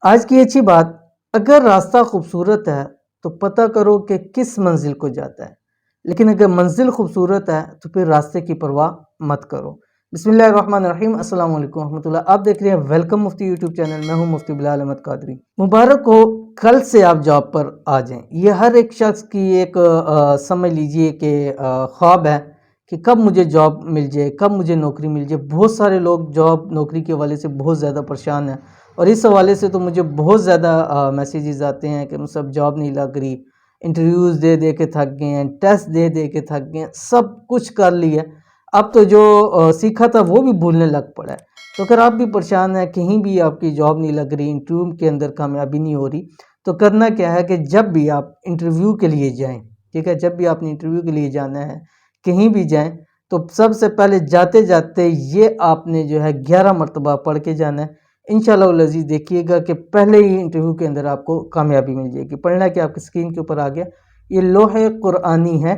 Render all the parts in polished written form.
آج کی اچھی بات، اگر راستہ خوبصورت ہے تو پتہ کرو کہ کس منزل کو جاتا ہے، لیکن اگر منزل خوبصورت ہے تو پھر راستے کی پرواہ مت کرو۔ بسم اللہ الرحمن الرحیم، السلام علیکم ورحمۃ اللہ۔ آپ دیکھ رہے ہیں ویلکم مفتی یوٹیوب چینل، میں ہوں مفتی بلال احمد قادری۔ مبارک ہو، کل سے آپ جاب پر آ جائیں۔ یہ ہر ایک شخص کی ایک سمجھ لیجئے کہ خواب ہے کہ کب مجھے جاب مل جائے، کب مجھے نوکری مل جائے۔ بہت سارے لوگ جاب نوکری کے حوالے سے بہت زیادہ پریشان ہیں، اور اس حوالے سے تو مجھے بہت زیادہ میسیجز آتے ہیں کہ مجھے جاب نہیں لگ رہی، انٹرویوز دے دے کے تھک گئے ہیں، ٹیسٹ دے دے کے تھک گئے ہیں، سب کچھ کر لیا، اب تو جو سیکھا تھا وہ بھی بھولنے لگ پڑا ہے۔ تو اگر آپ بھی پریشان ہیں، کہیں بھی آپ کی جاب نہیں لگ رہی، انٹرویو کے اندر کامیابی نہیں ہو رہی، تو کرنا کیا ہے کہ جب بھی آپ انٹرویو کے لیے جائیں، ٹھیک ہے، جب بھی آپ نے انٹرویو کے لیے جانا ہے، کہیں بھی جائیں، تو سب سے پہلے جاتے جاتے یہ آپ نے جو ہے 11 مرتبہ پڑھ کے جانا ہے۔ انشاءاللہ العزیز دیکھیے گا کہ پہلے ہی انٹرویو کے اندر آپ کو کامیابی مل جائے گی۔ پڑھنا کہ آپ کی اسکرین کے اوپر آ گیا، یہ لوح قرآنی ہے،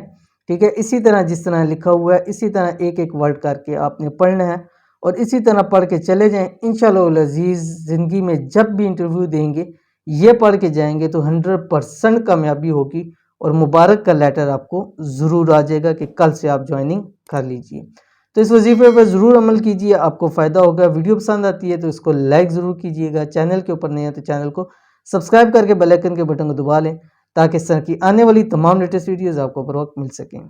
ٹھیک ہے۔ اسی طرح جس طرح لکھا ہوا ہے، اسی طرح ایک ایک ورڈ کر کے آپ نے پڑھنا ہے، اور اسی طرح پڑھ کے چلے جائیں۔ انشاءاللہ العزیز زندگی میں جب بھی انٹرویو دیں گے، یہ پڑھ کے جائیں گے تو 100% کامیابی ہوگی، اور مبارک کا لیٹر آپ کو ضرور آ جائے گا کہ کل سے آپ جوائننگ کر لیجئے۔ تو اس وظیفے پر ضرور عمل کیجئے، آپ کو فائدہ ہوگا۔ ویڈیو پسند آتی ہے تو اس کو لائک ضرور کیجئے گا، چینل کے اوپر نہیں ہے تو چینل کو سبسکرائب کر کے بیل آئیکن کے بٹن کو دبا لیں، تاکہ اس طرح کی آنے والی تمام لیٹسٹ ویڈیوز آپ کو بر وقت مل سکیں۔